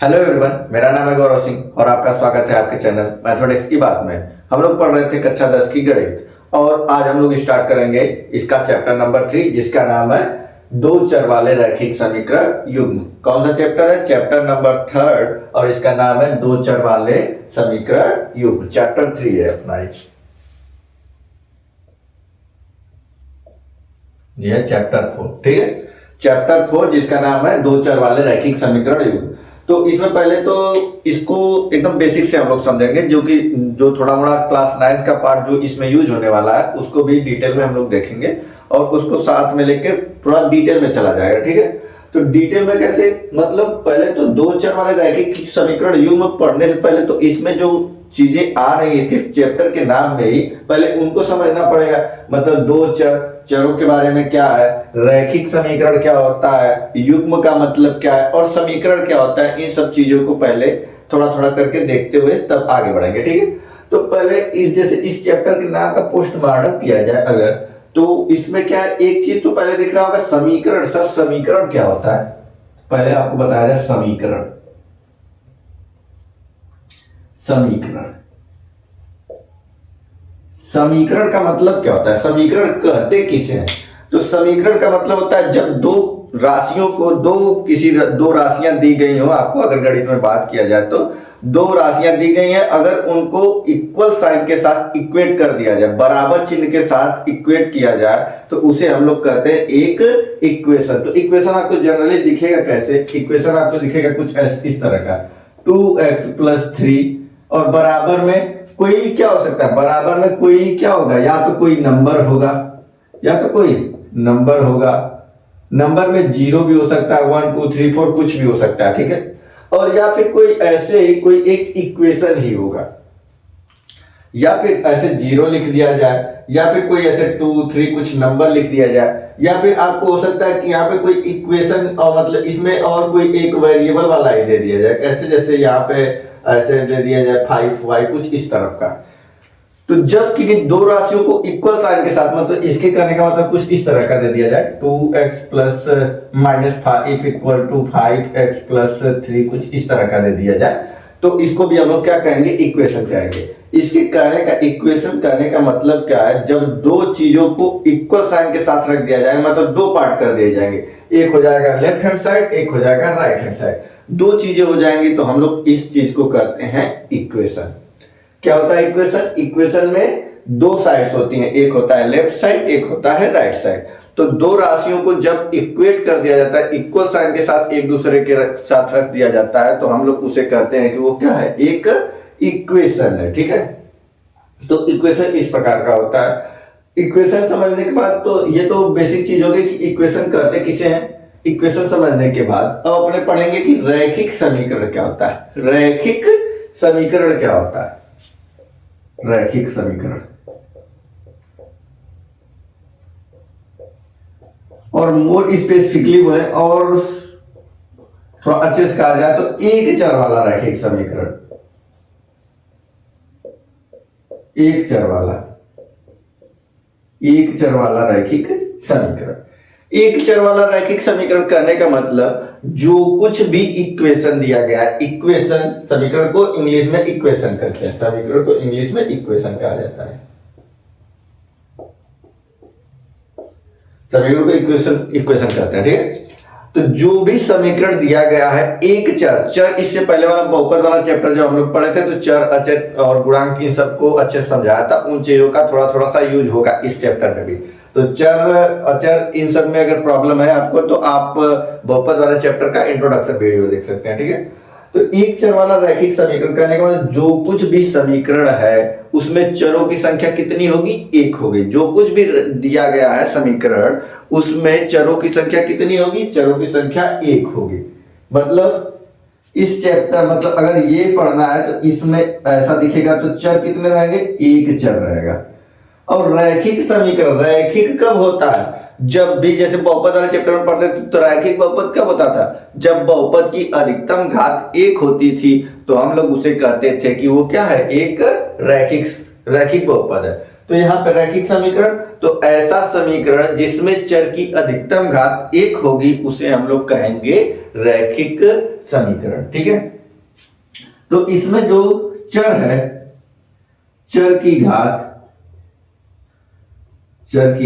Hello everyone, मेरा नाम है गौरव सिंह और आपका स्वागत है आपके चैनल मैथमेटिक्स की बात में। हम लोग पढ़ रहे थे कक्षा 10 की गणित और आज हम लोग स्टार्ट करेंगे इसका चैप्टर नंबर 3 जिसका नाम है दो चर वाले रैखिक समीकरण युग्म। कौन सा चैप्टर है? चैप्टर नंबर 3 और इसका नाम है दो चर वाले समीकरण युग्म। चैप्टर 3 है अपना। यह चैप्टर 4, ठीक है। चैप्टर 4 जिसका नाम है दो चर वाले रैखिक समीकरण युग्म। तो इसमें पहले तो इसको एकदम बेसिक से हम लोग समझेंगे, जो थोड़ा मोड़ा क्लास 9 का पार्ट जो इसमें यूज होने वाला है उसको भी डिटेल में हम लोग देखेंगे और उसको साथ में लेके थोड़ा डिटेल में चला जाएगा, ठीक है। तो डिटेल में कैसे, मतलब पहले तो दो चर वाले रैखिक समीकरण युग्म पढ़ने से पहले तो इसमें जो चीजें आ रही है इसके चैप्टर के नाम में ही पहले उनको समझना पड़ेगा। मतलब दो चरों के बारे में क्या है, रैखिक समीकरण क्या होता है, युग्म का मतलब क्या है और समीकरण क्या होता है, इन सब चीजों को पहले थोड़ा थोड़ा करके देखते हुए तब आगे बढ़ेंगे, ठीक है। तो पहले इस चैप्टर के नाम का पोस्टमार्टम किया जाए अगर, तो इसमें क्या है, एक चीज तो पहले दिख रहा होगा समीकरण। सर समीकरण क्या होता है पहले आपको बताया जाए। समीकरण समीकरण का मतलब क्या होता है, समीकरण कहते किसे हैं? तो समीकरण का मतलब होता है जब दो राशियों को दो राशियां दी गई हो आपको, अगर गणित में बात किया जाए तो दो राशियां दी गई हैं, अगर उनको इक्वल साइन के साथ इक्वेट कर दिया जाए, बराबर चिन्ह के साथ इक्वेट किया जाए तो उसे हम लोग कहते हैं एक इक्वेशन। तो इक्वेशन आपको जनरली दिखेगा कैसे? इक्वेशन आपको दिखेगा कुछ इस तरह का, 2x+3 और बराबर में कोई क्या हो सकता है, बराबर में कोई क्या होगा, या तो कोई नंबर होगा नंबर में 0 भी हो सकता है, 1 2 3 4 कुछ भी हो सकता है, ठीक है। और या फिर कोई ऐसे ही कोई एक इक्वेशन ही होगा, या फिर ऐसे 0 लिख दिया जाए, या फिर कोई ऐसे 2 3 कुछ नंबर लिख दिया जाए, या फिर आपको हो सकता है कि यहाँ पे कोई इक्वेशन और मतलब इसमें और कोई एक वेरिएबल वाला ही दे दिया जाए, कैसे जैसे यहाँ पे ऐसे दे दिया जाए 5y कुछ इस तरफ का। तो जब कि दो राशियों को इक्वल साइन के साथ, मतलब इसके करने का मतलब कुछ इस तरह का दे दिया जाए, 2x+-5 = 5x+3 कुछ इस तरह का दे दिया जाए, तो इसको भी हम लोग क्या कहेंगे, इक्वेशन कहेंगे। इसके कहने का इक्वेशन कहने का मतलब क्या है, जब दो चीजों को इक्वल साइन के साथ रख दिया जाएगा, मतलब दो पार्ट कर दिए जाएंगे, एक हो जाएगा लेफ्ट हैंड साइड, एक हो जाएगा राइट हैंड साइड, दो चीजें हो जाएंगी तो हम लोग इस चीज को कहते हैं इक्वेशन। क्या होता है इक्वेशन? इक्वेशन में दो साइड्स होती हैं, एक होता है लेफ्ट साइड, एक होता है राइट साइड। तो दो राशियों को जब इक्वेट कर दिया जाता है, इक्वल साइन के साथ एक दूसरे के साथ रख दिया जाता है, तो हम लोग उसे कहते हैं कि वो क्या है, एक इक्वेशन है, ठीक है। तो इक्वेशन इस प्रकार का होता है। इक्वेशन समझने के बाद तो ये तो बेसिक चीज होगी कि इक्वेशन कहते किसे हैं। इक्वेशन समझने के बाद अब अपने पढ़ेंगे कि रैखिक समीकरण क्या होता है। रैखिक समीकरण क्या होता है? रैखिक समीकरण, और मोर स्पेसिफिकली बोले और थोड़ा अच्छे से कहा जाए तो एक चर वाला रैखिक समीकरण। एक चर वाला रैखिक समीकरण। एक चर वाला रैखिक समीकरण करने का मतलब जो कुछ भी इक्वेशन दिया गया है, इक्वेशन समीकरण को इंग्लिश में इक्वेशन कहते हैं, समीकरण को इंग्लिश में इक्वेशन कहा जाता है। समीकरण को इक्वेशन कहते हैं, ठीक है। तो जो भी समीकरण दिया गया है, एक चर इससे पहले वाला बहुपद वाला चैप्टर जब हम लोग पढ़े थे तो चर, अचर और गुणांक इन सबको अच्छे से समझाया था, उन चीजों का थोड़ा थोड़ा सा यूज होगा इस चैप्टर में भी। तो चर अचर इन सब में अगर प्रॉब्लम है आपको तो आप बहुपद वाले चैप्टर का इंट्रोडक्शन वीडियो देख सकते हैं, ठीक है। तो एक चर वाला रैखिक समीकरण करने के बाद जो कुछ भी समीकरण है उसमें चरों की संख्या कितनी होगी? एक होगी। जो कुछ भी दिया गया है समीकरण उसमें चरों की संख्या कितनी होगी? चरों की संख्या एक होगी। मतलब इस चैप्टर, मतलब अगर ये पढ़ना है तो इसमें ऐसा दिखेगा तो चर कितने रहेंगे? एक चर रहेगा। और रैखिक समीकरण रैखिक कब होता है? जब भी, जैसे बहुपद वाले चैप्टर में पढ़ते थे तो रैखिक बहुपद कब होता था? जब बहुपद की अधिकतम घात एक होती थी तो हम लोग उसे कहते थे कि वो क्या है, एक रैखिक बहुपद है। तो यहाँ पे रैखिक समीकरण, तो ऐसा समीकरण जिसमें चर की अधिकतम घात 1 होगी उसे हम लोग कहेंगे रैखिक समीकरण। ठीक है, तो इसमें जो चर है, चर की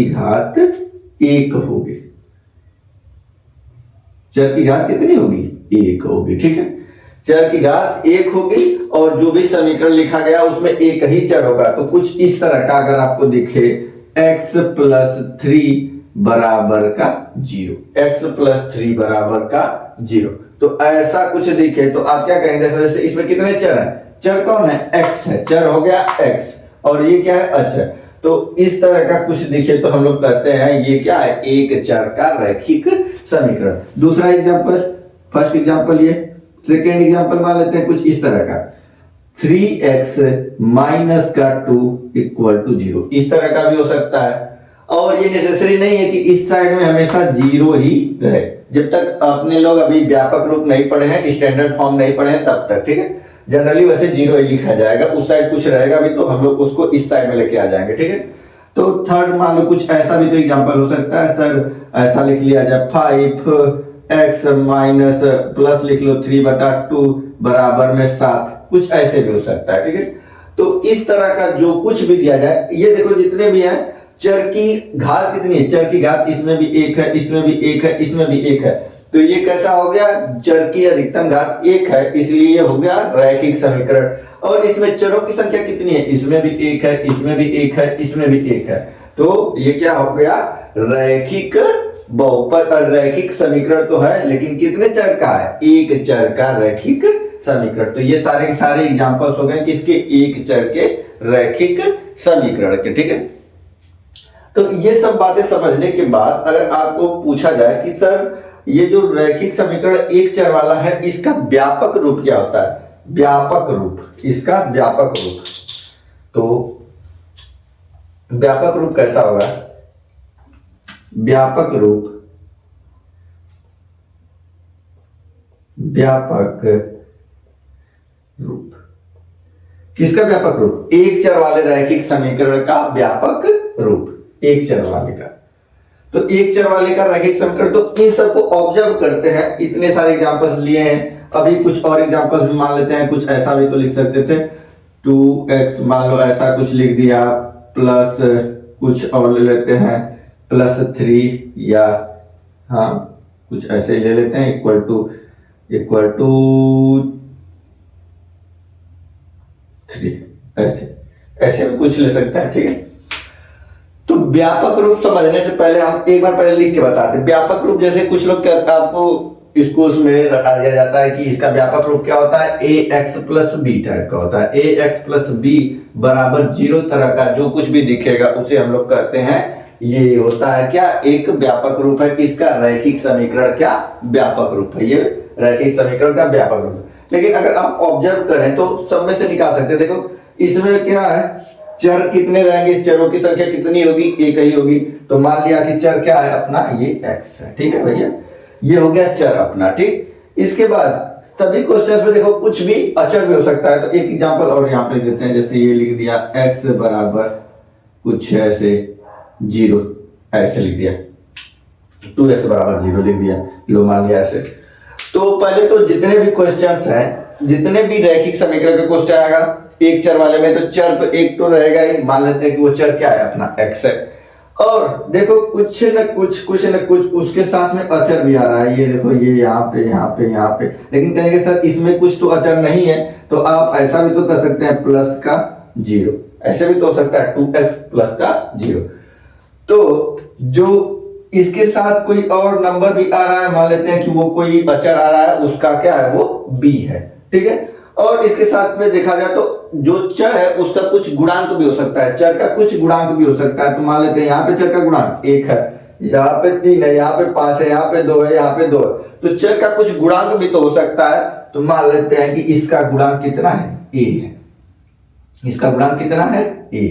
घात 1 होगी। चर की घात कितनी होगी? 1 होगी। ठीक है, चर की घात 1 होगी और जो भी समीकरण लिखा गया उसमें एक ही चर होगा। तो कुछ इस तरह का अगर आपको दिखे x प्लस 3 बराबर का 0, x प्लस 3 बराबर का 0, तो ऐसा कुछ दिखे तो आप क्या कहेंगे? जैसे इसमें कितने चर हैं? चर कौन है? x है, चर हो गया x, और ये क्या है? अचर। तो इस तरह का कुछ दिखे तो हम लोग कहते हैं ये क्या है? एक चर का रैखिक समीकरण। दूसरा एग्जांपल, फर्स्ट एग्जांपल ये, सेकेंड एग्जांपल मान लेते हैं कुछ इस तरह का, 3x माइनस का 2 इक्वल टू 0, इस तरह का भी हो सकता है। और ये नेसेसरी नहीं है कि इस साइड में हमेशा 0 ही रहे, जब तक अपने लोग अभी व्यापक रूप नहीं पढ़े हैं, स्टैंडर्ड फॉर्म नहीं पढ़े हैं तब तक। ठीक है, जनरली वैसे 0 ही लिखा जाएगा, उस साइड कुछ रहेगा भी तो हम लोग उसको इस साइड में लेके आ जाएंगे। ठीक है, तो थर्ड मान लो कुछ ऐसा भी तो एग्जांपल हो सकता है, सर ऐसा लिख लिया जाए 5x माइनस प्लस लिख लो 3/2 बराबर में 7, कुछ ऐसे भी हो सकता है। ठीक है, तो इस तरह का जो कुछ भी दिया जाए, ये देखो जितने भी हैं, चर की घात कितनी है? चर की घात इसमें भी 1 है, इसमें भी 1 है, इसमें भी 1 है, तो ये कैसा हो गया? चर की अधिकतम घात 1 है, इसलिए ये हो गया रैखिक समीकरण। और इसमें चरों की संख्या कितनी है? इसमें भी 1 है, इसमें भी 1 है, इसमें भी 1 है, तो ये क्या हो गया? रैखिक बहुपद। रैखिक समीकरण तो है लेकिन कितने चर का है? एक चर का रैखिक समीकरण। तो ये सारे के सारे एग्जांपल्स हो गए किसके? एक चर के रैखिक समीकरण के। ठीक है, तो ये सब बातें समझने के बाद अगर आपको पूछा जाए कि सर ये जो रैखिक समीकरण एक चर वाला है, इसका व्यापक रूप क्या होता है? व्यापक रूप, इसका व्यापक रूप, तो व्यापक रूप कैसा होगा? व्यापक रूप, व्यापक रूप किसका व्यापक रूप? एक चर वाले रैखिक समीकरण का व्यापक रूप, एक चर वाले का। तो एक चर वाले का रैखिक समीकरण, तो इन सबको ऑब्जर्व करते हैं। इतने सारे एग्जांपल्स लिए हैं, अभी कुछ और एग्जांपल्स भी मान लेते हैं। कुछ ऐसा भी तो लिख सकते थे, 2x मान लो ऐसा कुछ लिख दिया, प्लस कुछ और ले लेते हैं +3, या हाँ कुछ ऐसे ही ले लेते हैं, इक्वल टू 3, ऐसे भी कुछ ले सकते हैं। ठीक है, तो व्यापक रूप समझने से पहले हम एक बार पहले लिख के बताते हैं। व्यापक रूप जैसे कुछ लोग कहते हैं, आपको स्कूल्स में रटा दिया जाता है कि इसका व्यापक रूप क्या होता है? ax + b टाइप का होता है। ax + b बराबर 0 तरह का जो कुछ भी दिखेगा उसे हम लोग कहते हैं, ये होता है क्या? एक व्यापक रूप है। किसका? रैखिक समीकरण क्या व्यापक रूप है, ये रैखिक समीकरण का व्यापक रूप है। लेकिन अगर आप ऑब्जर्व करें तो सब में से निकाल सकते हैं। देखो इसमें क्या है? चर कितने रहेंगे? चरों की संख्या कितनी होगी? एक ही होगी। तो मान लिया कि चर क्या है अपना? ये x है। ठीक है भैया, ये हो गया चर अपना। ठीक, इसके बाद सभी क्वेश्चन में देखो कुछ भी अचर भी हो सकता है। तो एक एग्जांपल और यहाँ पे देते हैं, जैसे ये लिख दिया x बराबर कुछ ऐसे 0, ऐसे लिख दिया 2x बराबर 0 लिख दिया, लो मान लिया ऐसे। तो पहले तो जितने भी क्वेश्चंस हैं, जितने भी रैखिक समीकरण का क्वेश्चन आएगा एक चर वाले में, तो चर तो एक तो रहेगा ही। मान लेते हैं कि वो चर क्या है अपना? x है। और देखो कुछ न कुछ उसके साथ में अचर भी आ रहा है। ये देखो ये यहाँ पे, लेकिन कहेंगे सर इसमें कुछ तो अचर नहीं है, तो आप ऐसा भी तो कर सकते हैं +0, ऐसे भी तो हो सकता है 2x + 0। तो जो इसके साथ कोई और नंबर भी आ रहा है, मान लेते हैं कि वो कोई अचर आ रहा है, उसका क्या है? वो b है। ठीक है, और इसके साथ में देखा जाए तो जो चर है उसका कुछ गुणांक भी हो सकता है, चर का कुछ गुणांक भी हो सकता है। तो मान लेते हैं यहाँ पे चर का गुणांक 1 है, यहाँ पे 3 है, यहाँ पे 5 है, यहाँ पे 2 है, यहाँ पे 2 है, तो चर का कुछ गुणांक भी तो हो सकता है। तो मान लेते हैं कि इसका गुणांक कितना है? a है। इसका गुणांक कितना है? a।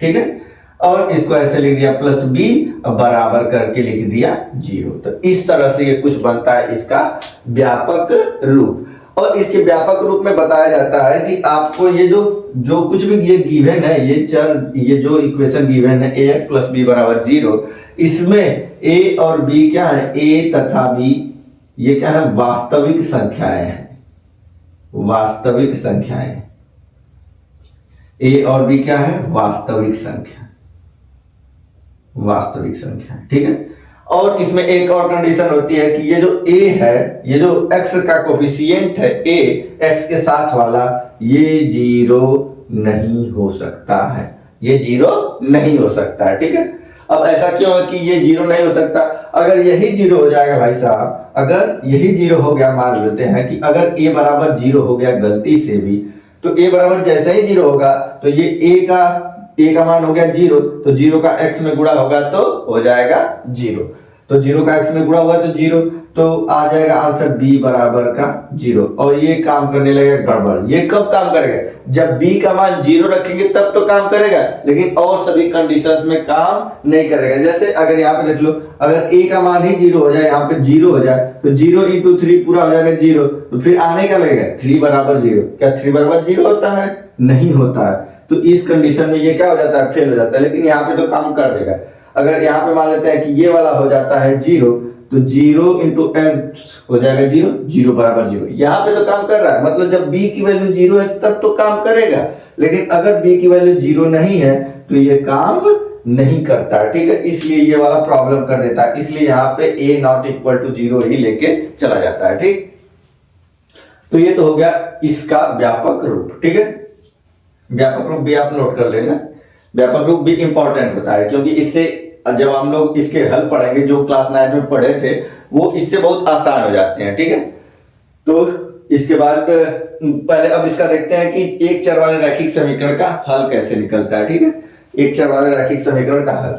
ठीक है, और इसको ऐसे लिख दिया +b बराबर करके लिख दिया 0। तो इस तरह से ये कुछ बनता है इसका व्यापक रूप। और इसके व्यापक रूप में बताया जाता है कि आपको ये जो कुछ भी ये गिवन है, ये जो इक्वेशन गिवन है ए एक्स प्लस बी बराबर 0, इसमें ए और बी क्या है, ए तथा बी ये क्या है, वास्तविक संख्याएं हैं, वास्तविक संख्याएं। ए और बी क्या है, वास्तविक संख्या, वास्तविक संख्या, ठीक है। और इसमें एक और कंडीशन होती है कि ये जो a है, ये जो x का कोफिशिएंट है a, x के साथ वाला, ये 0 नहीं हो सकता है, ये 0 नहीं हो सकता है, ठीक है। अब ऐसा क्यों है कि ये 0 नहीं हो सकता? अगर यही 0 हो जाएगा भाई साहब, अगर यही 0 हो गया, मान लेते हैं कि अगर a बराबर 0 हो गया गलती से भी, तो a बराबर जैसे ही 0 होगा तो ये a का मान हो गया 0, तो 0 का x में गुणा होगा तो हो जाएगा 0, तो 0 का x में गुणा होगा तो 0, तो आ जाएगा आंसर b बराबर का 0। और ये काम करने लगेगा गड़बड़। ये कब काम करेगा? जब b का मान 0 रखेंगे तब तो काम करेगा, लेकिन और सभी कंडीशंस में काम नहीं करेगा। जैसे अगर यहाँ पे देख लो, अगर a का मान ही 0 हो जाए, यहाँ पे 0 हो जाए, तो 0 × 3 पूरा हो जाएगा 0, तो फिर आने का लगेगा 3 बराबर 0। क्या 3 बराबर 0 होता है? नहीं होता है। तो इस कंडीशन में ये क्या हो जाता है, फेल हो जाता है। लेकिन यहाँ पे तो काम कर देगा। अगर यहाँ पे मान लेते हैं कि ये वाला हो जाता है 0, तो 0 × x हो जाएगा 0, 0 बराबर 0। यहाँ पे तो काम कर रहा है, मतलब जब b की वैल्यू 0 है तब तो काम करेगा। लेकिन अगर b की वैल्यू 0 नहीं है तो ये काम नहीं करता, ठीक है। इसलिए ये वाला प्रॉब्लम कर देता है, इसलिए यहाँ पे a ≠ 0 ही लेके चला जाता है, ठीक। तो ये तो हो गया इसका व्यापक रूप, ठीक है। व्यापक रूप भी आप नोट कर लेना। व्यापक रूप भी इंपॉर्टेंट होता है, क्योंकि इससे जब हम लोग इसके हल पढ़ेंगे, जो क्लास 9 में पढ़े थे, वो इससे बहुत आसान हो जाते हैं, ठीक है। तो इसके बाद पहले अब इसका देखते हैं कि एक चर वाले रैखिक समीकरण का हल कैसे निकलता है, ठीक है। एक चर वाले रैखिक समीकरण का हल,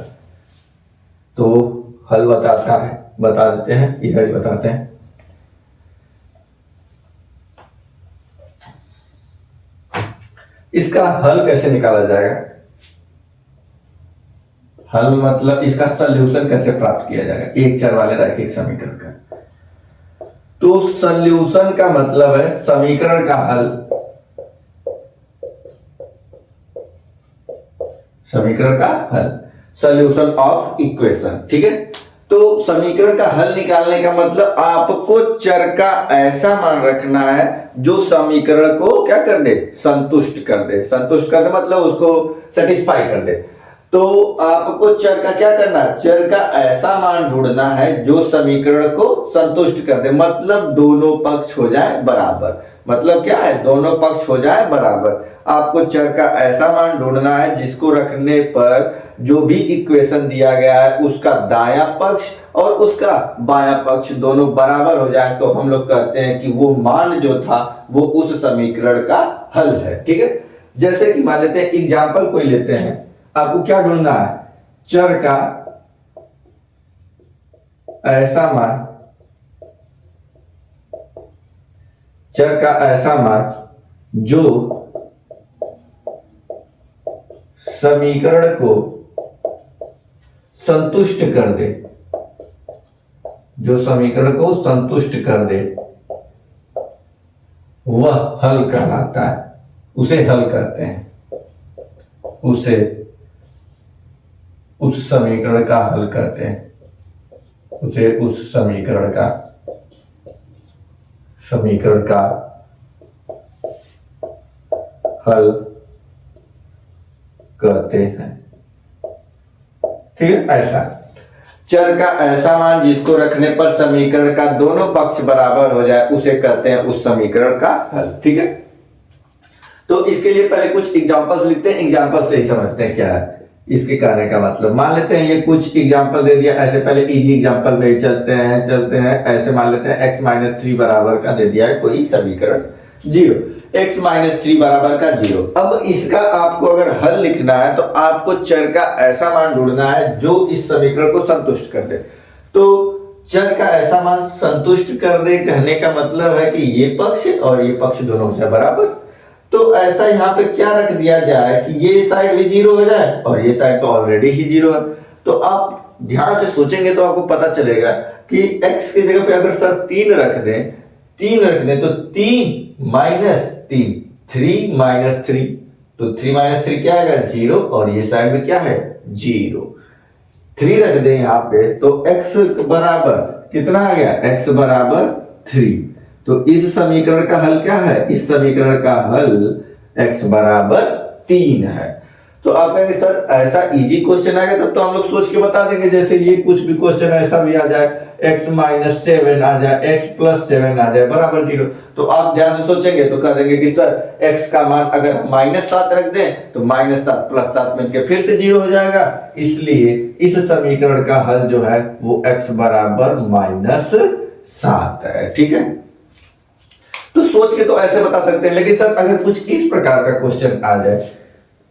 तो हल बता देते हैं, इधर ही बताते हैं। इसका हल कैसे निकाला जाएगा? हल मतलब इसका सॉल्यूशन कैसे प्राप्त किया जाएगा एक चर वाले रैखिक समीकरण का? तो सॉल्यूशन का मतलब है समीकरण का हल, समीकरण का हल, सॉल्यूशन ऑफ इक्वेशन, ठीक है। तो समीकरण का हल निकालने का मतलब आपको चर का ऐसा मान रखना है जो समीकरण को क्या कर दे, संतुष्ट कर दे। संतुष्ट कर दे मतलब उसको सेटिस्फाई कर दे। तो आपको चर का क्या करना है, चर का ऐसा मान ढूंढना है जो समीकरण को संतुष्ट कर दे, मतलब दोनों पक्ष हो जाए बराबर। मतलब क्या है, दोनों पक्ष हो जाए बराबर। आपको चर का ऐसा मान ढूंढना है जिसको रखने पर जो भी इक्वेशन दिया गया है उसका दायां पक्ष और उसका बायां पक्ष दोनों बराबर हो जाए, तो हम लोग कहते हैं कि वो मान जो था वो उस समीकरण का हल है, ठीक है। जैसे कि मान लेते हैं, एग्जाम्पल कोई लेते हैं, आपको क्या ढूंढना है, चर का ऐसा मान, चर का ऐसा मान जो समीकरण को संतुष्ट कर दे, जो समीकरण को संतुष्ट कर दे वह हल कहलाता है, उसे हल कहते हैं, उसे उस समीकरण का हल कहते हैं, उसे उस समीकरण का हल कहते हैं, ठीक है। ऐसा चर का ऐसा मान जिसको रखने पर समीकरण का दोनों पक्ष बराबर हो जाए उसे कहते हैं उस समीकरण का हल, ठीक है। तो इसके लिए पहले कुछ एग्जांपल्स लिखते हैं, एग्जांपल से ही समझते हैं क्या है इसके कहने का मतलब। मान लेते हैं ये कुछ एग्जांपल दे दिया, ऐसे पहले इजी एग्जांपल में चलते हैं। ऐसे मान लेते हैं x-3 बराबर का दे दिया है कोई समीकरण 0, x-3 बराबर का 0। अब इसका आपको अगर हल लिखना है तो आपको चर का ऐसा मान ढूंढना है जो इस समीकरण को संतुष्ट कर दे। तो चर का ऐसा मान संतुष्ट कर दे कहने का मतलब है कि ये पक्ष और ये पक्ष दोनों हो जाए बराबर। तो ऐसा यहाँ पे क्या रख दिया जाए कि ये साइड भी 0 हो जाए और ये साइड तो ऑलरेडी ही 0 है। तो आप ध्यान से सोचेंगे तो आपको पता चलेगा कि x की जगह पे अगर सर 3 रख दें 3 रख दें तो 3 माइनस 3, 3 माइनस 3, तो 3 माइनस 3 क्या आएगा 0, और ये साइड में क्या है 0। 3 रख दें यहाँ पे तो x बराबर कितना आ गया, x बराबर 3। तो इस समीकरण का हल क्या है, इस समीकरण का हल x बराबर 3 है। तो आप कहेंगे सर ऐसा इजी क्वेश्चन आएगा तब तो हम लोग सोच के बता देंगे, जैसे ये कुछ भी क्वेश्चन ऐसा भी आ जाए x माइनस 7 आ जाए, x प्लस 7 आ जाए बराबर 0, तो आप ध्यान से सोचेंगे तो कह देंगे कि सर x का मान अगर -7 रख दें तो -7 प्लस 7 मिलकर फिर से 0 हो जाएगा, इसलिए इस समीकरण का हल जो है वो x बराबर -7 है। ठीक है, तो सोच के तो ऐसे बता सकते हैं, लेकिन सर अगर कुछ इस प्रकार का क्वेश्चन आ जाए,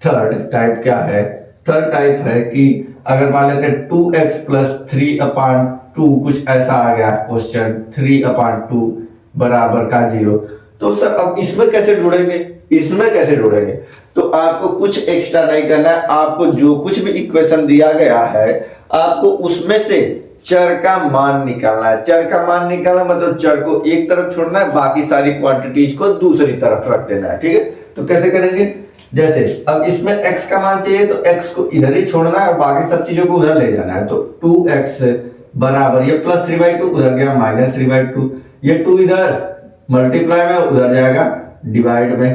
थर्ड टाइप क्या है, थर्ड टाइप है कि अगर मान लेते हैं 2x प्लस 3/2 कुछ ऐसा आ गया क्वेश्चन, 3/2 बराबर का 0, तो सर अब इसमें कैसे ढूंढेंगे, इसमें कैसे ढूंढेंगे, तो आपको कुछ एक्स्ट्रा नहीं करना है, आपको जो कुछ भी इक्वेशन दिया गया है आपको उसमें से चर का मान निकालना है। चर का मान निकालना मतलब चर को एक तरफ छोड़ना है, बाकी सारी क्वांटिटीज को दूसरी तरफ रख देना है। ठीक है, तो कैसे करेंगे, जैसे अब इसमें x का मान चाहिए तो x को इधर ही छोड़ना है और बाकी सब चीजों को उधर ले जाना है, तो 2x बराबर ये प्लस 3/2 उधर गया माइनस 3/2, ये 2 इधर मल्टीप्लाई में उधर जाएगा डिवाइड में,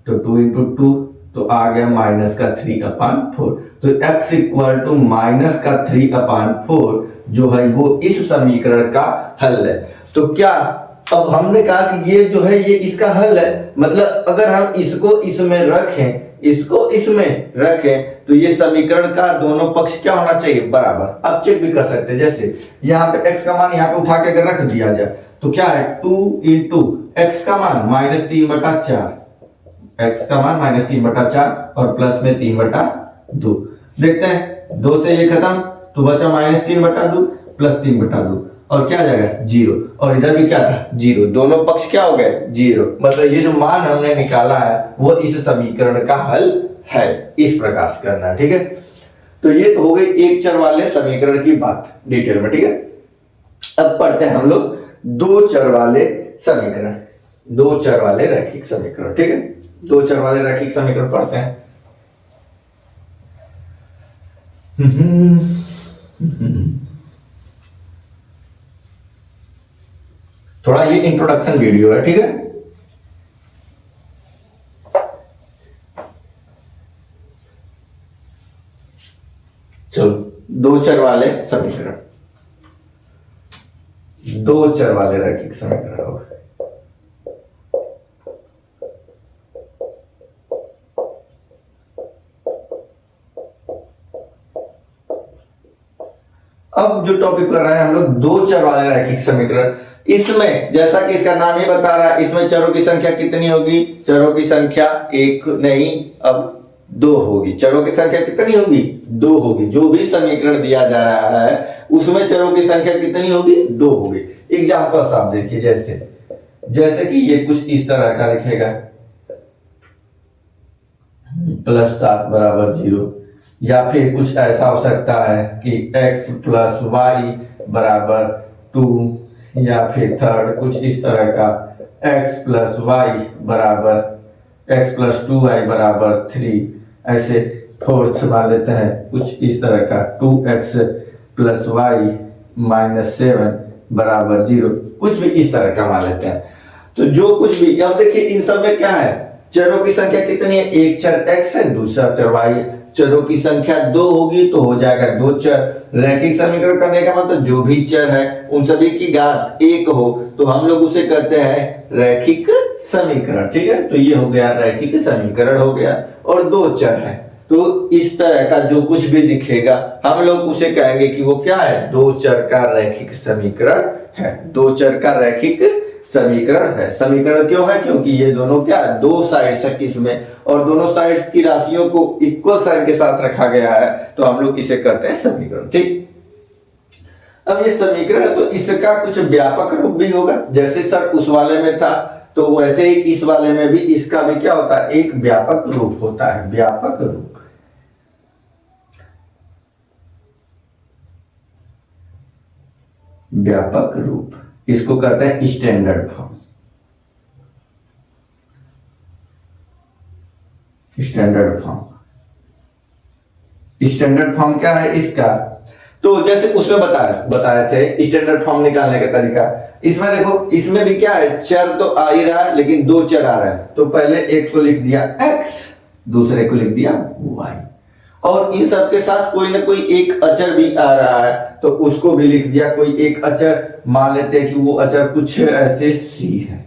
तो 2 इंटू 2 तो आ गया माइनस का 3/4, तो x इक्वल टू माइनस का 3/4 जो है वो इस समीकरण का हल है। तो क्या अब हमने कहा कि ये जो है ये इसका हल है, मतलब अगर हम इसको इसमें रखें, इसको इसमें रखें तो ये समीकरण का दोनों पक्ष क्या होना चाहिए बराबर। आप चेक भी कर सकते हैं, जैसे यहाँ पे x का मान यहाँ पे उठा के अगर रख दिया जाए तो क्या है 2 इंटू x का मान -3/4, x का मान -3/4 और प्लस में 3/2, देखते हैं 2 से ये खत्म तो बचा -3/2 प्लस 3/2 और क्या आ जाएगा 0, और इधर भी क्या था 0, दोनों पक्ष क्या हो गए 0, मतलब ये जो मान हमने निकाला है वो इस समीकरण का हल है। इस प्रकार से करना है। ठीक है, तो ये तो हो गई एक चर वाले समीकरण की बात डिटेल में। ठीक है, अब पढ़ते हैं हम लोग दो चर वाले समीकरण, दो चर वाले रैखिक समीकरण। ठीक है, दो चर वाले रैखिक समीकरण पढ़ते हैं। थोड़ा ये इंट्रोडक्शन वीडियो है। ठीक है, चलो दो चर वाले समीकरण, दो चर वाले रैखिक समीकरण होगा। अब जो टॉपिक कर रहे हैं हम लोग दो चर वाले रैखिक समीकरण, इसमें जैसा कि इसका नाम ही बता रहा है इसमें चरों की संख्या कितनी होगी, चरों की संख्या एक नहीं अब दो होगी। चरों की संख्या कितनी होगी, दो होगी। जो भी समीकरण दिया जा रहा है उसमें चरों की संख्या कितनी होगी, दो होगी। एग्जांपल आप देखिए, जैसे कि ये कुछ इस तरह का लिखेगा +7 बराबर 0, या फिर कुछ ऐसा हो सकता है कि x प्लस वाई बराबर 2, या फिर थर्ड कुछ इस तरह का x प्लस वाई बराबर x प्लस 2y बराबर 3, ऐसे फोर्थ मान लेते हैं कुछ इस तरह का 2x प्लस वाई माइनस 7 बराबर 0, कुछ भी इस तरह का मान लेते हैं। तो जो कुछ भी, अब देखिए इन सब में क्या है, चरों की संख्या कितनी है, एक चर x है दूसरा चर y है। चरों की संख्या दो होगी तो हो जाएगा दो चर। रैखिक समीकरण करने का मतलब जो भी चर है उन सभी की घात एक हो तो हम लोग उसे कहते हैं रैखिक समीकरण। ठीक है, तो ये हो गया रैखिक समीकरण हो गया, और दो चर है तो इस तरह का जो कुछ भी दिखेगा हम लोग उसे कहेंगे कि वो क्या है, दो चर का रैखिक समीकरण है। दो चर का रैखिक समीकरण है। समीकरण क्यों है, क्योंकि ये दोनों क्या है, दो साइड्स है इसमें, और दोनों साइड्स की राशियों को इक्वल साइन के साथ रखा गया है तो हम लोग इसे कहते हैं समीकरण। ठीक, अब ये समीकरण तो इसका कुछ व्यापक रूप भी होगा, जैसे सर उस वाले में था तो वैसे ही इस वाले में भी इसका भी क्या होता है, एक व्यापक रूप होता है। व्यापक रूप, व्यापक रूप इसको कहते हैं standard form. Standard form. Standard form क्या है इसका, तो जैसे उसमें बताए थे स्टैंडर्ड फॉर्म निकालने का तरीका। इसमें देखो, इसमें भी क्या है, चर तो आ ही रहा है लेकिन दो चर आ रहा है, तो पहले एक को लिख दिया x, दूसरे को लिख दिया y, और इन सब के साथ कोई ना कोई एक अचर भी आ रहा है तो उसको भी लिख दिया कोई एक अचर। मान लेते हैं कि वो अचर कुछ ऐसे c है,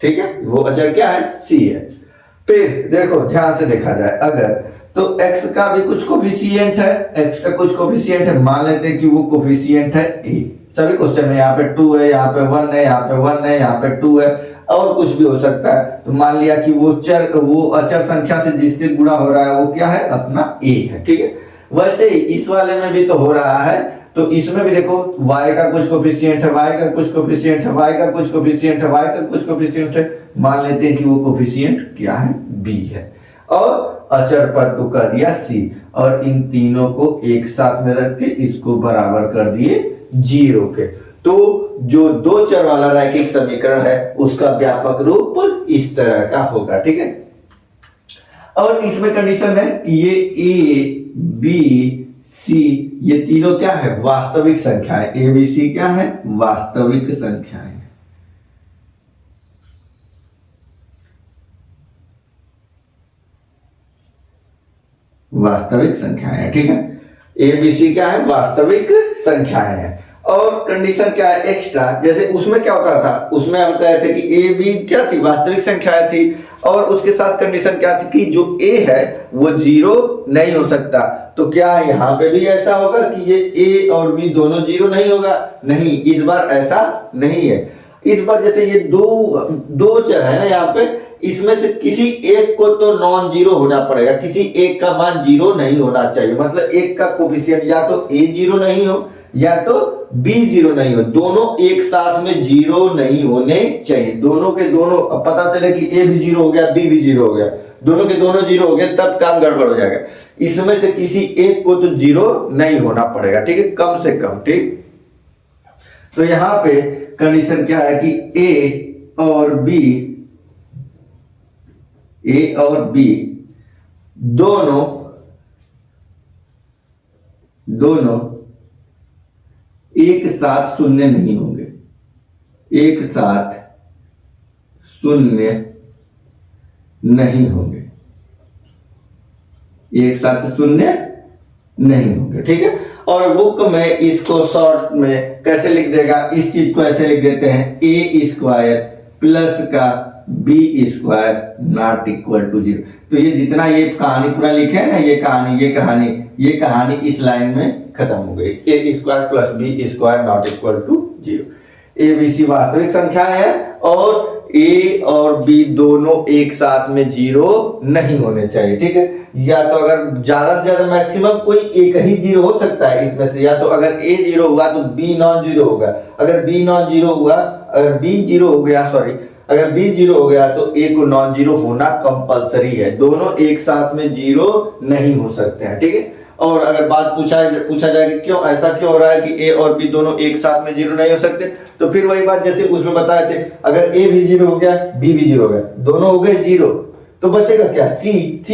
ठीक है, वो अचर क्या है, c है। फिर देखो ध्यान से देखा जाए अगर, तो x का भी कुछ कोफिशिएंट है, x का कुछ कोफिशिएंट है, मान लेते हैं कि वो कोफिशिएंट है a। सभी क्वेश्चन में यहाँ पे 2 है, यहाँ पे 1 है, यहाँ पे 1 है, यहाँ पे 2 है, और कुछ भी हो सकता है। तो मान लिया कि वो अचर संख्या से जिससे गुणा हो रहा है वो क्या है, अपना a है, ठीक है। वैसे ही इस वाले में भी तो हो रहा है, तो इसमें भी देखो y का कुछ कोफिशिएंट है, y का कुछ कोफिशिएंट है, y का कुछ कोफिशिएंट है, y का कुछ कोफिशिएंट है। मान लेते हैं कि वो कोफिशिएंट क्या है, b है, और अचर पर को कर दिया c, और इन तीनों को एक साथ में रख के इसको बराबर कर दिए 0 के। तो जो दो चर वाला रैखिक समीकरण है उसका व्यापक रूप इस तरह का होगा, ठीक है। और इसमें कंडीशन है कि ये a b c ये तीनों क्या है, वास्तविक संख्याएं। a b c क्या है, वास्तविक संख्याएं। वास्तविक संख्याएं है, ठीक है। ए बी सी क्या है, वास्तविक संख्याएं हैं। और कंडीशन क्या है एक्स्ट्रा, जैसे उसमें क्या होता था, उसमें हम कहे थे कि ए बी क्या थी, वास्तविक संख्याएं थी, और उसके साथ कंडीशन क्या थी कि जो ए है वो 0 नहीं हो सकता। तो क्या यहाँ पे भी ऐसा होगा कि ये ए और बी दोनों 0 नहीं होगा, नहीं, इस बार ऐसा नहीं है। इस बार जैसे ये दो चर है ना यहाँ पे, इसमें से किसी एक को तो नॉन जीरो होना पड़ेगा, किसी एक का मान 0 नहीं होना चाहिए। मतलब एक का कोफिशिएंट या तो a 0 नहीं हो या तो b 0 नहीं हो, दोनों एक साथ में 0 नहीं होने चाहिए। दोनों के दोनों, अब पता चले कि a भी 0 हो गया, b भी 0 हो गया, दोनों के दोनों 0 हो गए, तब काम गड़बड़ हो जाएगा। इसमें से किसी एक को तो 0 नहीं होना पड़ेगा, ठीक है, कम से कम, ठीक। तो यहाँ पे कंडीशन क्या है कि a और b दोनों एक साथ शून्य नहीं होंगे, एक साथ शून्य नहीं होंगे, एक साथ शून्य नहीं होंगे, ठीक है। और बुक में इसको शॉर्ट में कैसे लिख देगा, इस चीज को ऐसे लिख देते हैं, a स्क्वायर प्लस का b square not equal to 0। तो ये जितना ये कहानी पूरा लिखे है ना, ये कहानी इस लाइन में खत्म हो गई। a square plus b square not equal to 0। a b c वास्तविक संख्या है और a और b दोनों एक साथ में 0 नहीं होने चाहिए, ठीक है। या तो अगर ज्यादा से ज्यादा मैक्सिमम कोई एक ही 0 हो सकता है इसमें से, या तो अगर a 0 हुआ तो b नॉन 0 होगा, अगर b नॉन 0 हुआ, अगर b 0 हो गया, सॉरी, अगर b 0 हो गया तो a को नॉन 0 होना कंपलसरी है। दोनों एक साथ में 0 नहीं हो सकते हैं, ठीक है। और अगर बात पूछा जाए कि क्यों ऐसा क्यों हो रहा है कि a और b दोनों एक साथ में 0 नहीं हो सकते, तो फिर वही बात जैसे उसमें बताए थे, अगर a भी 0 हो गया, b भी 0 हो गया, दोनों हो गए 0, तो बचेगा क्या, c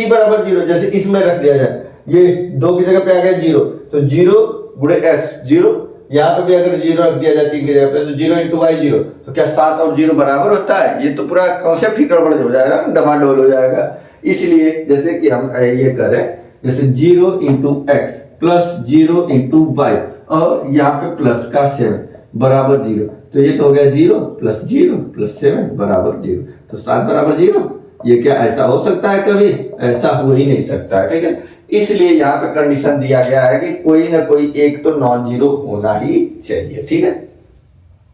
बराबर 0। जैसे इसमें रख दिया जाए, ये 2 की जगह पे आ गया 0, तो 0 गुणे x 0, यहाँ पे भी अगर 0 रख दिया जाए 3 की जगह पे, तो 0 इंटू वाई 0, तो क्या 7 और 0 बराबर होता है। ये तो पूरा कॉन्सेप्ट ही गड़बड़ हो जाएगा, डमाडोल हो जाएगा। इसलिए जैसे कि हम ये करें, जैसे 0 into x plus 0 into y, और यहाँ पे प्लस का 7 बराबर 0, तो ये तो हो गया 0 प्लस 0 प्लस 7 बराबर 0, तो 7 बराबर 0। ये क्या ऐसा हो सकता है, कभी ऐसा हो ही नहीं सकता है, ठीक है। इसलिए यहाँ पे कंडीशन दिया गया है कि कोई ना कोई एक तो नॉन 0 होना ही चाहिए, ठीक है।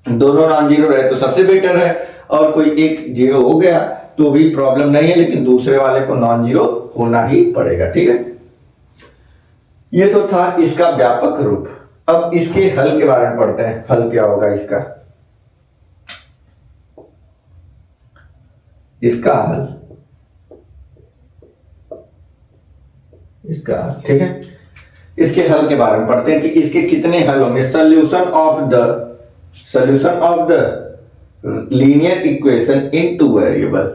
दोनों नॉन 0 रहे तो सबसे बेटर है, और कोई एक 0 हो गया तो भी प्रॉब्लम नहीं है, लेकिन दूसरे वाले को नॉन 0 होना ही पड़ेगा, ठीक है। ये तो था इसका व्यापक रूप। अब इसके हल के बारे में पढ़ते हैं, हल क्या होगा इसका हल, ठीक है। इसके हल के बारे में पढ़ते हैं कि इसके कितने हल होंगे। Solution of the linear equation in 2 variable.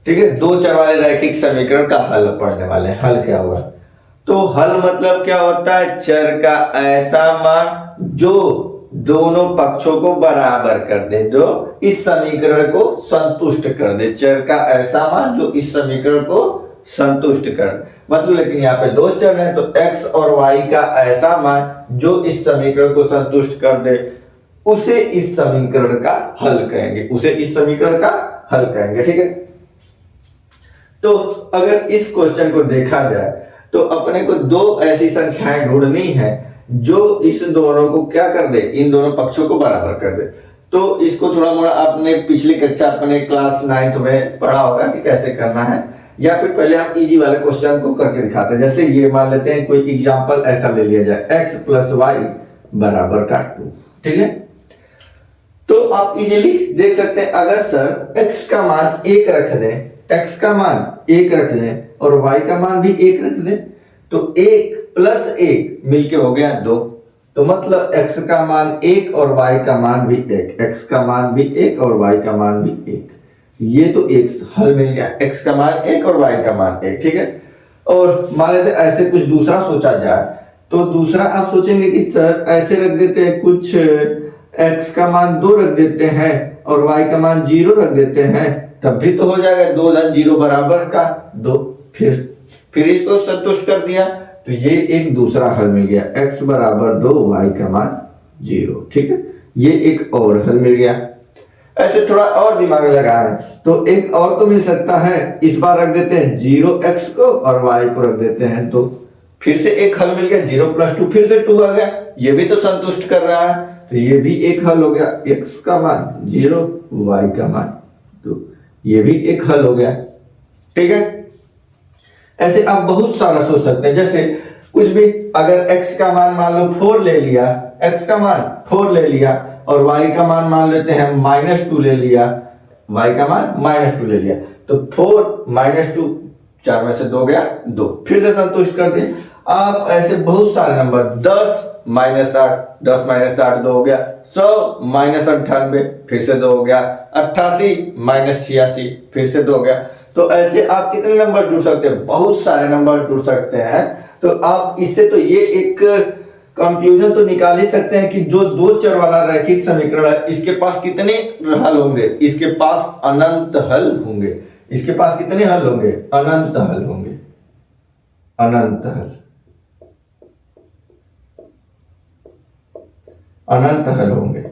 ठीक है, दो चर वाले रैखिक समीकरण का हल पढ़ने वाले हैं। हल क्या होगा? तो हल मतलब क्या होता है? चर का ऐसा मान जो दोनों पक्षों को बराबर कर दे, जो इस समीकरण को संतुष्ट कर दे। चर का ऐसा मान जो इस समीकरण को संतुष्ट कर, मतलब लेकिन यहाँ पे दो चर हैं तो x और y का ऐसा मान जो इस समीकरण को संतुष्ट कर दे, उसे इस समीकरण का हल कहेंगे। उसे इस समीकरण का हल कहेंगे। ठीक है, तो अगर इस क्वेश्चन को देखा जाए तो अपने को दो ऐसी संख्याएं ढूंढनी है जो इस दोनों को क्या कर दे, इन दोनों पक्षों को बराबर कर दे। तो इसको थोड़ा मोड़ा आपने पिछली कक्षा अपने क्लास 9th में पढ़ा होगा कि कैसे करना है, या फिर पहले हम इजी वाले क्वेश्चन को करके दिखाते हैं। जैसे ये मान लेते हैं, कोई एग्जांपल ऐसा ले लिया जाए, x + y = 2। ठीक है, तो आप इजीली देख सकते हैं, अगर सर x का मान 1 रख दें, x का मान 1 रख दें और y का मान भी 1 रख दें, तो 1 + 1 मिलके हो गया 2। तो मतलब x का मान 1 और y का मान भी 1, x का मान भी 1 और y का मान भी 1। ये तो एक हल मिल गया, x का मान 1 और y का मान 1। ठीक है, और मान लेते ऐसे कुछ दूसरा सोचा जाए, तो दूसरा आप सोचेंगे कि सर ऐसे रख देते हैं, कुछ x का मान 2 रख देते हैं और y का मान 0 रख देते हैं, तब भी तो हो जाएगा 2 + 0 = 2। फिर इसको संतुष्ट कर दिया, तो ये एक दूसरा हल मिल गया, x = 2, y का मान 0। ठीक है, ये एक और हल मिल गया। ऐसे थोड़ा और दिमाग लगाएं तो एक और तो मिल सकता है, इस बार रख देते हैं 0x को और y को रख देते हैं 2। फिर से एक हल मिल गया, 0 + 2 फिर से 2 आ गया, ये भी तो संतुष्ट कर रहा है, तो ये भी एक हल हो गया, x का मान 0, y का मान 2, ये भी एक हल हो गया। ठीक है, ऐसे आप बहुत सारा सोच सकते हैं। जैसे कुछ भी, अगर x का मान लो 4 ले लिया, x का मान 4 ले लिया और y का मान लेते हैं -2 ले लिया, y का मान -2 ले लिया, तो 4 - 2, 4 में से 2 गया 2, फिर से संतुष्ट कर दिए। आप ऐसे बहुत सारे नंबर, 10 - 8, 10 - 8 2 हो गया, 100 - 98 फिर से 2 हो गया, 88 - 86 फिर से 2 हो गया। तो ऐसे आप कितने नंबर जुड़ सकते हैं? बहुत सारे नंबर जुड़ सकते हैं। तो आप इससे तो ये एक कंक्लूजन तो निकाल ही सकते हैं कि जो दो चर वाला रैखिक समीकरण है, इसके पास कितने हल होंगे? इसके पास अनंत हल होंगे। इसके पास कितने हल होंगे? अनंत हल होंगे, अनंत हल, अनंत हल होंगे।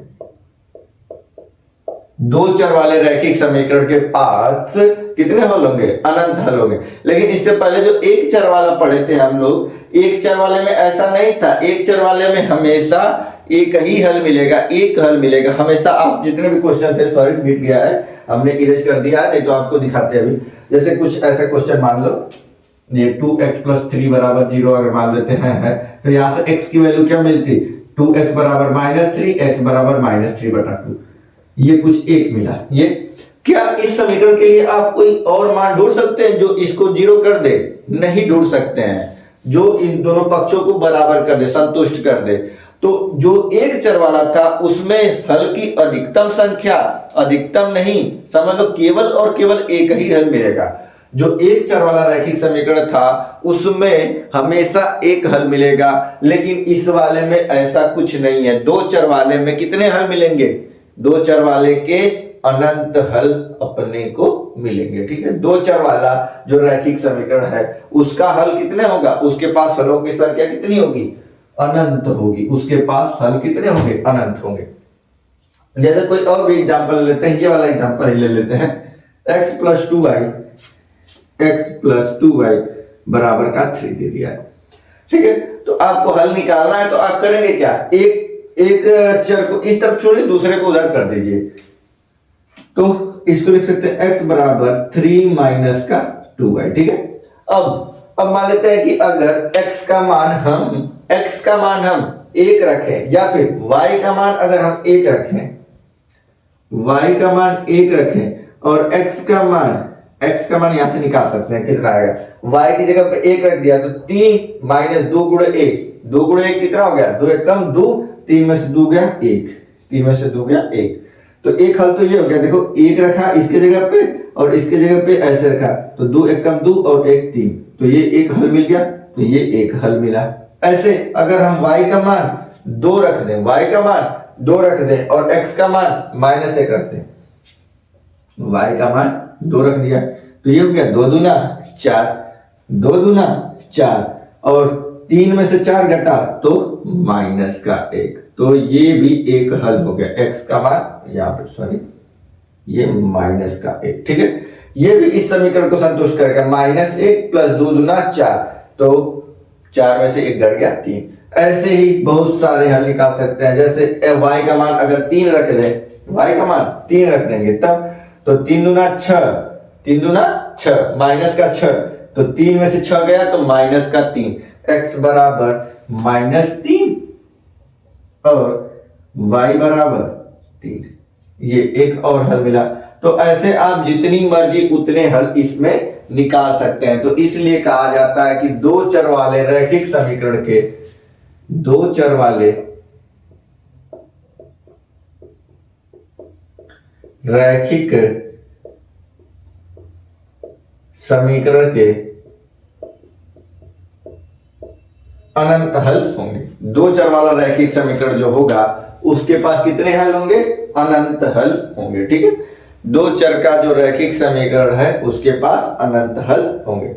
दो चर वाले रैखिक समीकरण के पास कितने हल होंगे? अनंत हल होंगे। लेकिन इससे पहले जो एक चर वाला पढ़े थे हम लोग, एक चर वाले में ऐसा नहीं था। एक चर वाले में हमेशा एक ही हल मिलेगा, एक हल मिलेगा हमेशा। आप जितने भी क्वेश्चन थे, सॉरी मिट गया है, हमने इरेज कर दिया है, नहीं तो आपको दिखाते हैं अभी। जैसे कुछ ऐसा क्वेश्चन मान लो, ये 2x + 3 = 0 अगर मान लेते हैं, तो यहाँ से x की वैल्यू क्या मिलती? 2x = -3, x = -3/2। ये कुछ एक मिला। ये क्या इस समीकरण के लिए आप कोई और मान ढूंढ सकते हैं जो इसको 0 कर दे? नहीं ढूंढ सकते हैं, जो इन दोनों पक्षों को बराबर कर दे, संतुष्ट कर दे। तो जो एक चर वाला था उसमें हल की अधिकतम संख्या, अधिकतम नहीं, समझ लो केवल और केवल एक ही हल मिलेगा। जो एक चर वाला रैखिक समीकरण था उसमें हमेशा एक हल मिलेगा, लेकिन इस वाले में ऐसा कुछ नहीं है। दो चर वाले में कितने हल मिलेंगे? दो चर वाले के अनंत हल अपने को मिलेंगे। ठीक है, दो चर वाला जो रैखिक समीकरण है उसका हल कितने होगा? उसके पास हलों की संख्या कितनी होगी? अनंत होगी। उसके पास हल कितने होंगे? अनंत होंगे। जैसे कोई और भी एग्जांपल लेते हैं, ये वाला एग्जांपल ही ले लेते हैं, x + 2y, x + 2y = 3 दे दिया है। ठीक है, तो आपको हल निकालना है, तो आप करेंगे क्या? एक चर को इस तरफ छोड़िए, दूसरे को उधर कर दीजिए। तो इसको लिख सकते हैं x = 3 - 2y। ठीक है, अब मान लेते हैं कि अगर x का मान हम 1 रखें, या फिर y का मान अगर हम 1 रखें, y का मान 1 रखें और x का मान यहां से निकाल सकते हैं, कितना आएगा? y की जगह पे 1 रख दिया तो 3 - 2 × 1, 2 × 1 कितना हो गया? 2 × 1 = 2, 3 में से 2 गया 1, 3 में से 2 गया 1। तो एक हल तो ये हो गया, देखो एक रखा इसके जगह पे और इसके जगह पे ऐसे रखा, तो 2 एक कम 2 और 1 3, तो ये एक हल मिल गया, तो ये एक हल मिला। ऐसे अगर हम y का मान 2 रख दें, y का मान 2 रख दें और x का मान -1 रख दें, y का मान 2 रख दिया, तो ये हो गया 2 दूना 4, 2 दूना 4 और 3 में से 4 घटा तो -1, तो ये भी एक हल हो गया। x का मान यहाँ पे सॉरी ये -1, ठीक है। ये भी इस समीकरण को संतुष्ट करेगा, -1 प्लस 2 दूना 4, तो 4 में से 1 घट गया 3। ऐसे ही बहुत सारे हल निकाल सकते हैं, जैसे y का मान अगर 3 रख दें, y का मान 3 रख देंगे तब, तो 3 दूना 6, 3 दूना 6 -6, तो 3 में से 6 गया तो -3, x बराबर -3 और y बराबर 3, ये एक और हल मिला। तो ऐसे आप जितनी मर्जी उतने हल इसमें निकाल सकते हैं। तो इसलिए कहा जाता है कि दो चर वाले रैखिक समीकरण के, दो चर वाले रैखिक समीकरण के अनंत हल होंगे। दो चर वाला रैखिक समीकरण जो होगा उसके पास कितने हल होंगे? अनंत हल होंगे, ठीक है। दो चर का जो रैखिक समीकरण है उसके पास अनंत हल होंगे।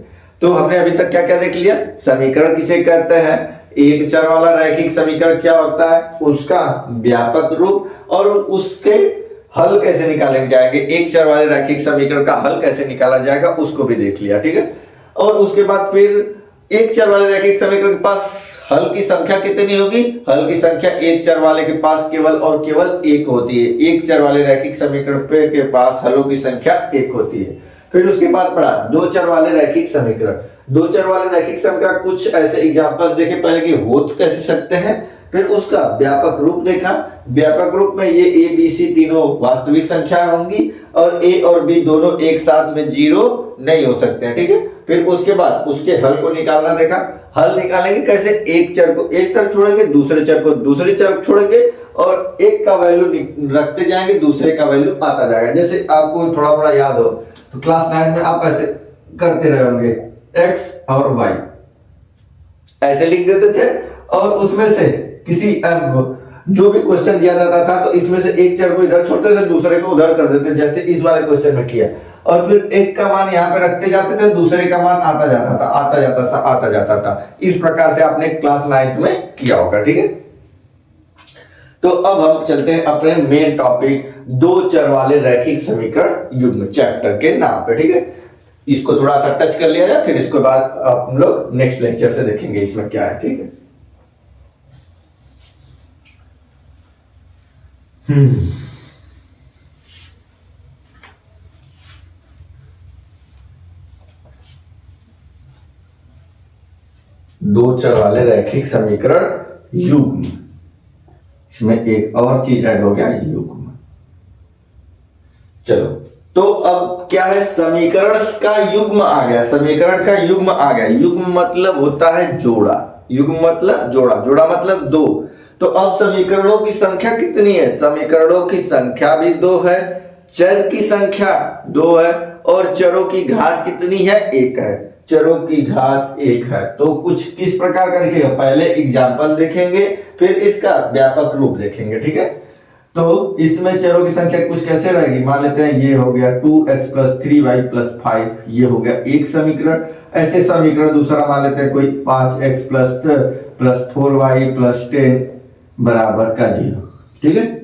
तो हमने अभी तक क्या क्या देख लिया? समीकरण किसे कहते हैं? एक चर वाला रैखिक समीकरण क्या होता है, उसका व्यापक रूप, और उसके हल कैसे निकाले जाएंगे, एक चर वाले रैखिक समीकरण का हल कैसे निकाला जाएगा उसको भी देख लिया, ठीक है। और उसके बाद फिर एक चर वाले रैखिक समीकरण के पास हल की संख्या कितनी होगी? हल की संख्या एक चर वाले के पास केवल और केवल एक होती है। एक चर वाले रैखिक समीकरण के पास हलों की संख्या एक होती है। फिर उसके बाद पढ़ा दो चर वाले रैखिक समीकरण। दो चर वाले रैखिक समीकरण कुछ ऐसे एग्जांपल्स देखे पहले कि हो कैसे सकते हैं, फिर उसका व्यापक रूप देखा। व्यापक रूप में ये ए बी सी तीनों वास्तविक संख्या होंगी और ए और बी दोनों एक साथ में जीरो नहीं हो सकते हैं, ठीक है। फिर उसके बाद उसके हल को निकालना देखा। हल निकालेंगे कैसे? एक चर को एक तरफ छोड़ेंगे, दूसरे चर को दूसरी तरफ छोड़ेंगे और एक का वैल्यू रखते जाएंगे, दूसरे का वैल्यू आता जाएगा। जैसे आपको थोड़ा थोड़ा याद हो तो क्लास 9 में आप ऐसे करते रहे होंगे, x और y ऐसे लिख देते थे और उसमें से किसी जो भी क्वेश्चन दिया जाता था तो इसमें से एक चर को इधर छोड़ते थे, दूसरे को उधर कर देते, जैसे इस वाले क्वेश्चन में किया। और फिर एक का मान यहाँ पे रखते जाते थे, दूसरे का मान आता जाता था, आता जाता था, आता जाता था। इस प्रकार से आपने क्लास 9 में किया होगा, ठीक है। तो अब हम चलते हैं अपने मेन टॉपिक, दो चर वाले रैखिक समीकरण युग्म चैप्टर के नाम पे, ठीक है। इसको थोड़ा सा टच कर लिया जाए, फिर इसके बाद हम लोग नेक्स्ट लेक्चर से देखेंगे इसमें क्या है, ठीक है। दो चर वाले रैखिक समीकरण युग्म, इसमें एक और चीज ऐड हो गया, युग्म। चलो, तो अब क्या है? समीकरण का युग्म आ गया, समीकरण का युग्म आ गया। युग्म मतलब होता है जोड़ा, युग्म मतलब जोड़ा, जोड़ा मतलब दो। तो अब समीकरणों की संख्या कितनी है? समीकरणों की संख्या भी दो है, चर की संख्या दो है और चरों की घात कितनी है? एक है। चरों की घात एक है। तो कुछ किस प्रकार का दिखेगा? पहले एग्जाम्पल देखेंगे, फिर इसका व्यापक रूप देखेंगे, ठीक है। तो इसमें चरों की संख्या कुछ कैसे रहेगी? मान लेते हैं ये हो गया 2x + 3y + 5, ये हो गया एक समीकरण। ऐसे समीकरण दूसरा मान लेते हैं कोई 5x + 4y + 10 बराबर का 0, ठीक है।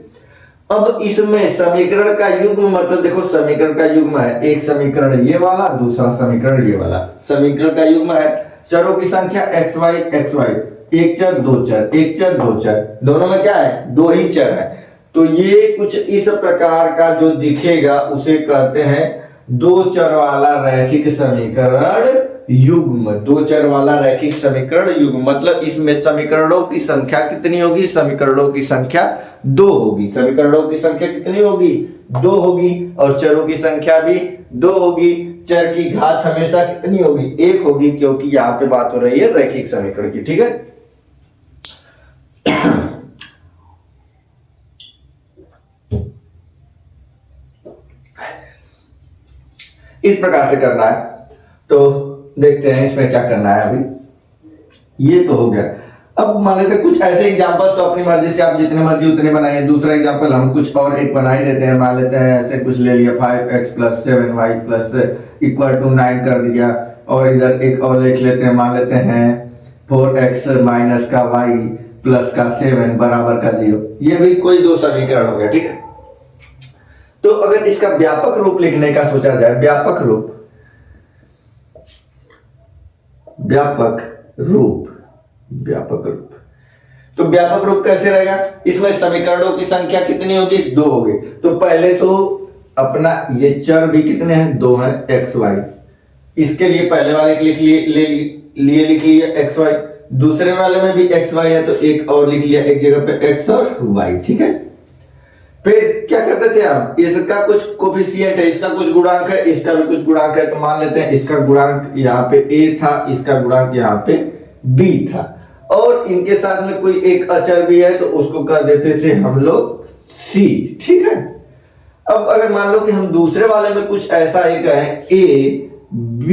अब इसमें समीकरण का युग्म मतलब देखो, समीकरण का युग्म है, एक समीकरण ये वाला, दूसरा समीकरण ये वाला। समीकरण का युग्म है चरों की संख्या xy, एक चर दो चर, एक चर दो चर, दोनों में क्या है? दो ही चर है। तो ये कुछ इस प्रकार का जो दिखेगा उसे कहते हैं दो चर वाला रैखिक समीकरण युग्म। दो चर वाला रैखिक समीकरण युग्म मतलब इसमें समीकरणों की संख्या कितनी होगी? समीकरणों की संख्या दो होगी। समीकरणों की संख्या कितनी होगी? दो होगी। और चरों की संख्या भी दो होगी। चर की घात हमेशा कितनी होगी? एक होगी, क्योंकि यहाँ पे बात हो रही है रैखिक समीकरण की, ठीक है। इस प्रकार से करना है। तो देखते हैं इसमें क्या करना है। अभी ये तो हो गया। अब मान लेते हैं कुछ ऐसे एग्जांपल्स, तो अपनी मर्जी से आप जितने मर्जी उतने बनाइए। दूसरा एग्जांपल हम कुछ और एक बना ही देते हैं। मान लेते हैं ऐसे कुछ ले लिया 5x + 7y = 9 कर दिया, और इधर एक और लिख लेते हैं। मान लेते हैं 4x - y + 7 = 0। ये भी कोई दो समीकरण हो गया, ठीक है। तो अगर इसका व्यापक रूप लिखने का सोचा जाए, व्यापक रूप तो व्यापक रूप कैसे रहेगा? इसमें समीकरणों की संख्या कितनी होगी? 2 होगी। तो पहले तो अपना ये चर भी कितने हैं? 2 हैं, x y। इसके लिए पहले वाले के लिख लिए x y, दूसरे वाले में भी x y है तो एक और लिख लिया एक जगह पे x और y, ठीक है। फिर क्या करते थे हम, इसका कुछ कोफिशिएंट है, इसका कुछ गुणांक है, इसका भी कुछ गुणांक है। तो मान लेते हैं इसका गुणांक यहाँ पे a था, इसका गुणांक यहाँ पे b था, और इनके साथ में कोई एक अचर भी है तो उसको कर देते थे हम लोग c, ठीक है। अब अगर मान लो कि हम दूसरे वाले में कुछ ऐसा ही कहें a b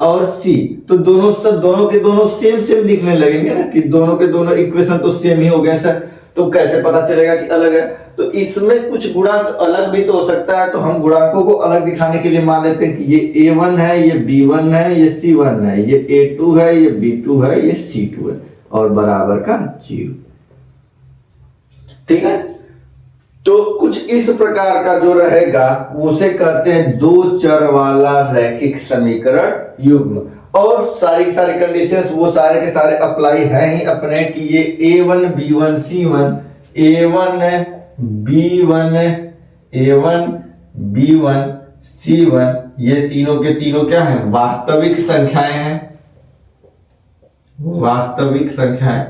और c, तो दोनों के दोनों सेम दिखने लगेंगे ना, कि दोनों के दोनों इक्वेशन तो सेम ही हो गए सर। तो कैसे पता चलेगा कि अलग है? तो इसमें कुछ गुणांक अलग भी तो हो सकता है। तो हम गुणांकों को अलग दिखाने के लिए मान लेते हैं कि ये a1 है, ये b1 है, ये c1 है, ये a2 है, ये b2 है, ये c2 है, और बराबर का 0, ठीक है। तो कुछ इस प्रकार का जो रहेगा उसे कहते हैं दो चर वाला रैखिक समीकरण युग्म। और सारी कंडीशंस वो सारे के सारे अप्लाई हैं ही अपने, कि ये a1 b1 c1, a1 b1 c1 ये तीनों के तीनों क्या है? वास्तविक संख्याएं हैं, वास्तविक संख्याएं।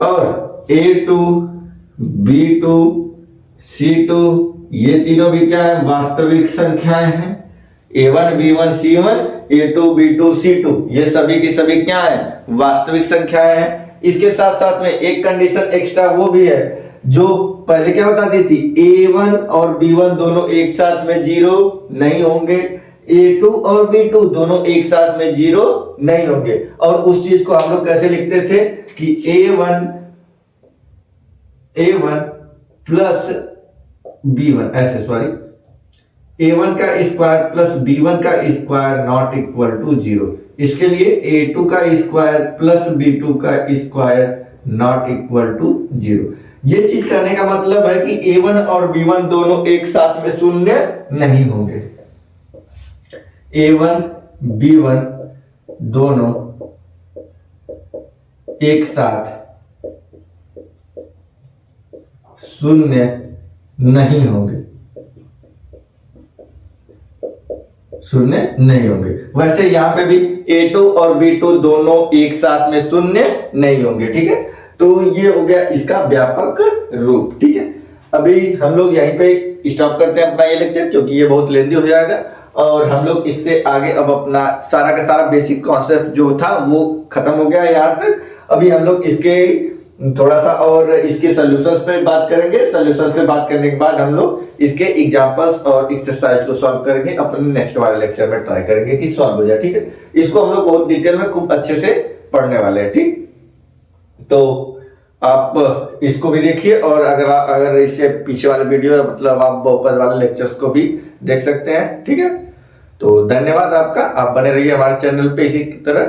और a2 b2 c2 ये तीनों भी क्या है? वास्तविक संख्याएं हैं। a1 b1 c1 a2 b2 c2 ये सभी की सभी क्या है? वास्तविक संख्याएं हैं। इसके साथ साथ में एक कंडीशन एक्स्ट्रा वो भी है, जो पहले क्या बताती थी, a1 और b1 दोनों एक साथ में 0 नहीं होंगे, a2 और b2 दोनों एक साथ में 0 नहीं होंगे। और उस चीज को हम लोग कैसे लिखते थे कि a1 प्लस b1 ऐसे, सॉरी, a1 का स्क्वायर प्लस b1 का स्क्वायर नॉट इक्वल टू 0। इसके लिए a2 का स्क्वायर प्लस b2 का स्क्वायर नॉट इक्वल टू 0। ये चीज करने का मतलब है कि a1 और b1 दोनों एक साथ में शून्य नहीं होंगे। a1 b1 दोनों एक साथ शून्य नहीं होंगे, शून्य नहीं होंगे। वैसे यहां पे भी a2 और b2 दोनों एक साथ में शून्य नहीं होंगे, ठीक है। तो ये हो गया इसका व्यापक रूप, ठीक है। अभी हम लोग यहीं पे स्टॉप करते हैं अपना ये लेक्चर, क्योंकि ये बहुत लेंदी हो जाएगा, और हम लोग इससे आगे अब अपना सारा का सारा बेसिक कॉन्सेप्ट जो था वो खत्म हो गया यहाँ तक। अभी हम लोग इसके थोड़ा सा और इसके सॉल्यूशंस पे बात करेंगे। सॉल्यूशंस पे बात करने के बाद हम लोग इसके एग्जांपल्स और एक्सरसाइज को सॉल्व करेंगे। अपने नेक्स्ट वाले लेक्चर में ट्राई करेंगे कि सॉल्व हो जाए, ठीक है। इसको हम लोग बहुत डिटेल में खूब अच्छे से पढ़ने वाले हैं, ठीक। तो आप इसको भी देखिए, और अगर इससे पीछे वाले वीडियो मतलब आप बहुपद वाले लेक्चर्स को भी देख सकते हैं, ठीक है। तो धन्यवाद आपका, आप बने रहिए हमारे चैनल पे इसी तरह।